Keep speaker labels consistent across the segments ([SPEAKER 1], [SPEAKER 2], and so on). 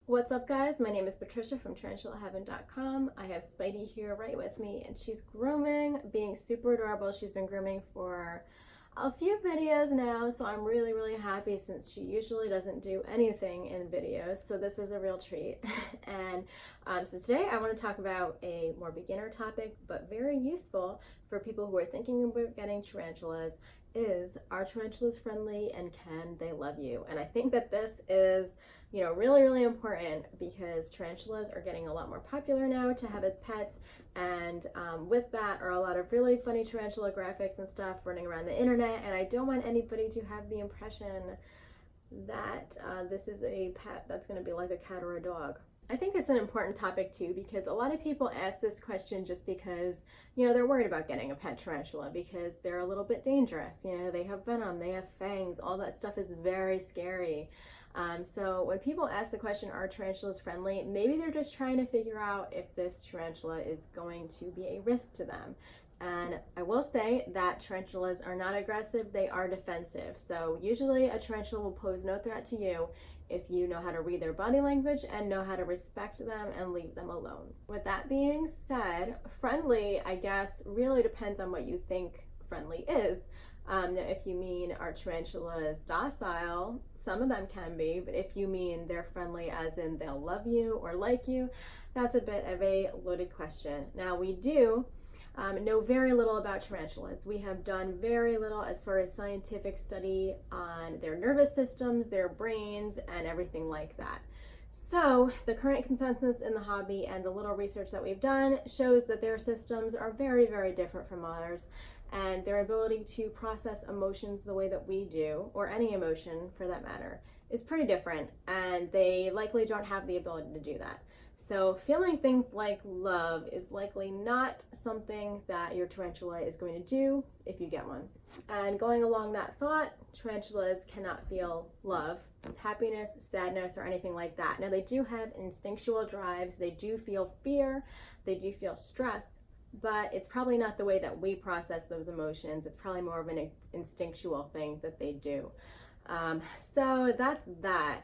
[SPEAKER 1] What's up, guys? My name is Patricia from TarantulaHeaven.com. I have Spidey here right with me, and she's grooming, being super adorable. She's been grooming for a few videos now, so I'm really happy since she usually doesn't do anything in videos, so this is a real treat. And so today I want to talk about a more beginner topic, but very useful for people who are thinking about getting tarantulas. Are tarantulas friendly, and can they love you? And I think that this is really important because tarantulas are getting a lot more popular now to have as pets, and with that are a lot of really funny tarantula graphics and stuff running around the internet, and I don't want anybody to have the impression that this is a pet that's going to be like a cat or a dog. I think it's an important topic too, because a lot of people ask this question just because, they're worried about getting a pet tarantula because they're a little bit dangerous. They have venom, they have fangs, all that stuff is very scary. So when people ask the question, are tarantulas friendly? Maybe they're just trying to figure out if this tarantula is going to be a risk to them. And I will say that tarantulas are not aggressive, they are defensive. So usually a tarantula will pose no threat to you if you know how to read their body language and know how to respect them and leave them alone. With that being said, friendly, I guess, really depends on what you think friendly is. If you mean are tarantulas docile, some of them can be, but if you mean they're friendly as in they'll love you or like you, that's a bit of a loaded question. Now we do know very little about tarantulas. We have done very little as far as scientific study on their nervous systems, their brains, and everything like that. So the current consensus in the hobby and the little research that we've done shows that their systems are very different from ours, and their ability to process emotions the way that we do, or any emotion for that matter, is pretty different, and they likely don't have the ability to do that. So feeling things like love is likely not something that your tarantula is going to do if you get one. And going along that thought, tarantulas cannot feel love, happiness, sadness, or anything like that. Now they do have instinctual drives, they do feel fear, they do feel stress, but it's probably not the way that we process those emotions. It's probably more of an instinctual thing that they do. So that's that.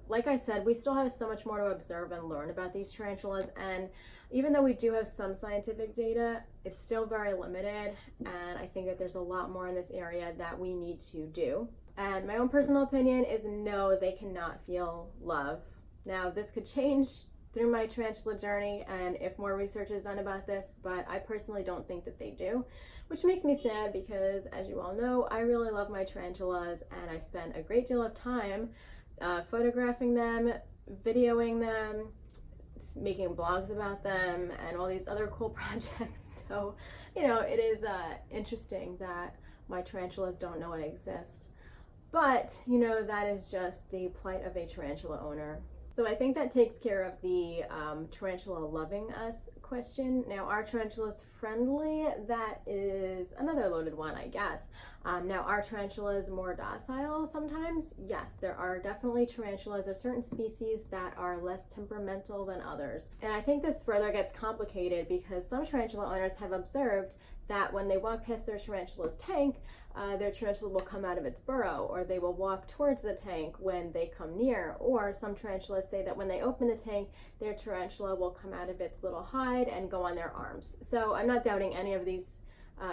[SPEAKER 1] Like I said, we still have so much more to observe and learn about these tarantulas, and even though we do have some scientific data, it's still very limited, and I think that there's a lot more in this area that we need to do. And my own personal opinion is no, they cannot feel love. Now, this could change through my tarantula journey and if more research is done about this, but I personally don't think that they do, which makes me sad because, as you all know, I really love my tarantulas and I spend a great deal of time photographing them, videoing them, making blogs about them, and all these other cool projects. So, it is interesting that my tarantulas don't know I exist. But, that is just the plight of a tarantula owner. So I think that takes care of the tarantula loving us question. Now, are tarantulas friendly? That is another loaded one, I guess. Now, are tarantulas more docile sometimes? Yes, there are definitely tarantulas or certain species that are less temperamental than others. And I think this further gets complicated because some tarantula owners have observed that when they walk past their tarantula's tank, their tarantula will come out of its burrow, or they will walk towards the tank when they come near, or some tarantulas say that when they open the tank, their tarantula will come out of its little hide and go on their arms. So I'm not doubting any of these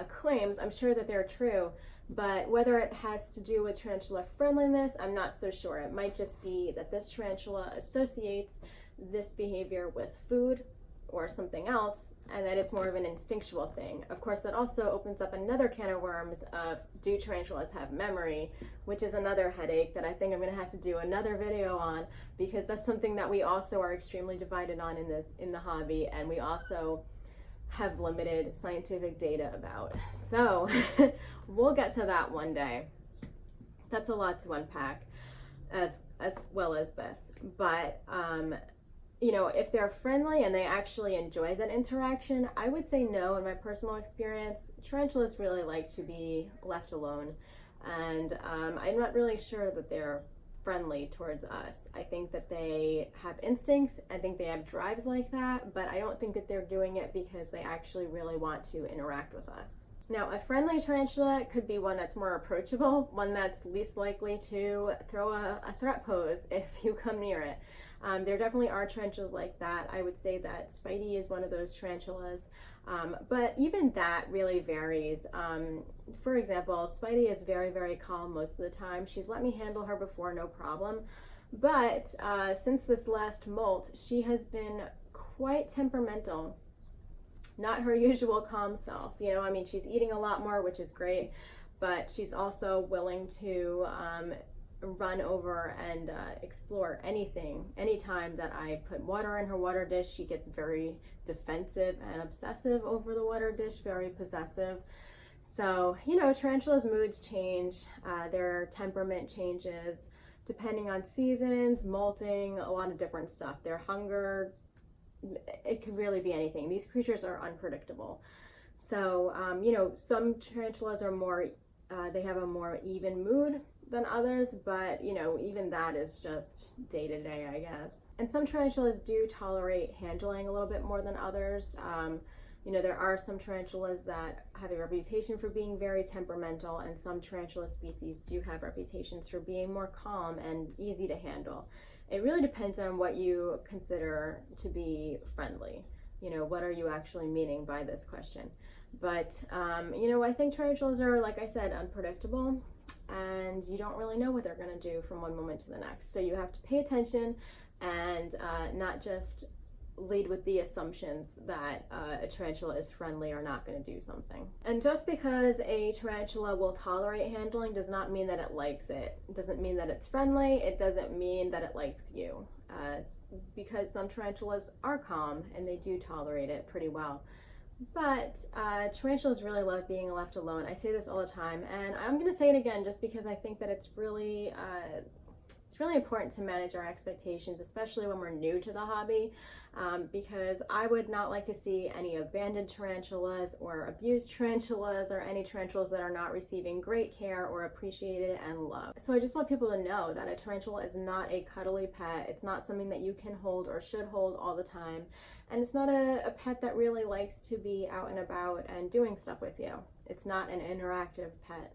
[SPEAKER 1] claims. I'm sure that they're true, but whether it has to do with tarantula friendliness, I'm not so sure. It might just be that this tarantula associates this behavior with food or something else, and that it's more of an instinctual thing. Of course, that also opens up another can of worms of, do tarantulas have memory, which is another headache that I think I'm going to have to do another video on, because that's something that we also are extremely divided on in the hobby, and we also have limited scientific data about. So we'll get to that one day. That's a lot to unpack, as well as this, but if they're friendly and they actually enjoy that interaction, I would say no. In my personal experience, tarantulas really like to be left alone, and I'm not really sure that they're friendly towards us. I think that they have instincts, I think they have drives like that, but I don't think that they're doing it because they actually really want to interact with us. Now, a friendly tarantula could be one that's more approachable, one that's least likely to throw a threat pose if you come near it. There definitely are tarantulas like that. I would say that Spidey is one of those tarantulas, but even that really varies. For example, Spidey is very, very calm most of the time. She's let me handle her before, no problem. But since this last molt, she has been quite temperamental. Not her usual calm self. You know, I mean, she's eating a lot more, which is great, but she's also willing to run over and explore anything. Anytime that I put water in her water dish, she gets very defensive and obsessive over the water dish, very possessive. So, you know, tarantulas' moods change, their temperament changes depending on seasons, molting, a lot of different stuff. Their hunger, it could really be anything. These creatures are unpredictable. So, you know, some tarantulas are more, they have a more even mood than others, but, you know, even that is just day to day, I guess. And some tarantulas do tolerate handling a little bit more than others. You know, there are some tarantulas that have a reputation for being very temperamental, and some tarantula species do have reputations for being more calm and easy to handle. It really depends on what you consider to be friendly. You know, what are you actually meaning by this question? But, you know, I think tarantulas are, like I said, unpredictable, and you don't really know what they're going to do from one moment to the next. So you have to pay attention and not just lead with the assumptions that a tarantula is friendly or not going to do something. And just because a tarantula will tolerate handling does not mean that it likes it. It doesn't mean that it's friendly. It doesn't mean that it likes you. Because some tarantulas are calm and they do tolerate it pretty well. But tarantulas really love being left alone. I say this all the time, and I'm going to say it again just because I think that it's really important to manage our expectations, especially when we're new to the hobby, because I would not like to see any abandoned tarantulas or abused tarantulas or any tarantulas that are not receiving great care or appreciated and loved. So I just want people to know that a tarantula is not a cuddly pet. It's not something that you can hold or should hold all the time. And it's not a pet that really likes to be out and about and doing stuff with you. It's not an interactive pet.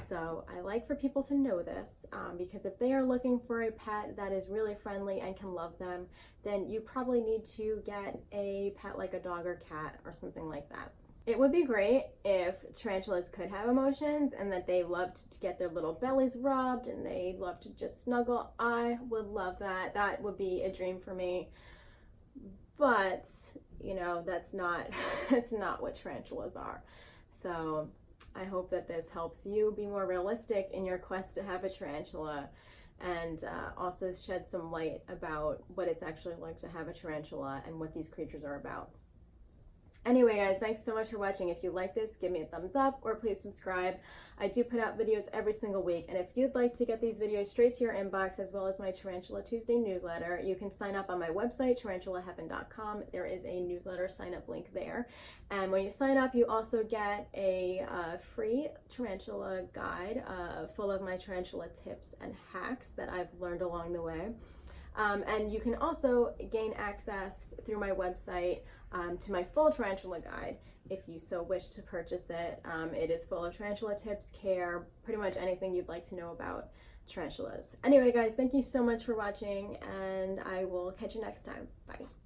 [SPEAKER 1] So I like for people to know this, because if they are looking for a pet that is really friendly and can love them, then you probably need to get a pet like a dog or cat or something like that. It would be great if tarantulas could have emotions and that they loved to get their little bellies rubbed and they love to just snuggle. I would love that. That would be a dream for me. But, you know, that's not what tarantulas are. So I hope that this helps you be more realistic in your quest to have a tarantula, and also shed some light about what it's actually like to have a tarantula and what these creatures are about. Anyway, guys, thanks so much for watching. If you like this, give me a thumbs up or please subscribe. I do put out videos every single week, and if you'd like to get these videos straight to your inbox as well as my Tarantula Tuesday newsletter, you can sign up on my website, tarantulaheaven.com. There is a newsletter sign up link there. And when you sign up, you also get a free tarantula guide full of my tarantula tips and hacks that I've learned along the way. And you can also gain access through my website to my full tarantula guide if you so wish to purchase it. It is full of tarantula tips, care, pretty much anything you'd like to know about tarantulas. Anyway, guys, thank you so much for watching, and I will catch you next time. Bye.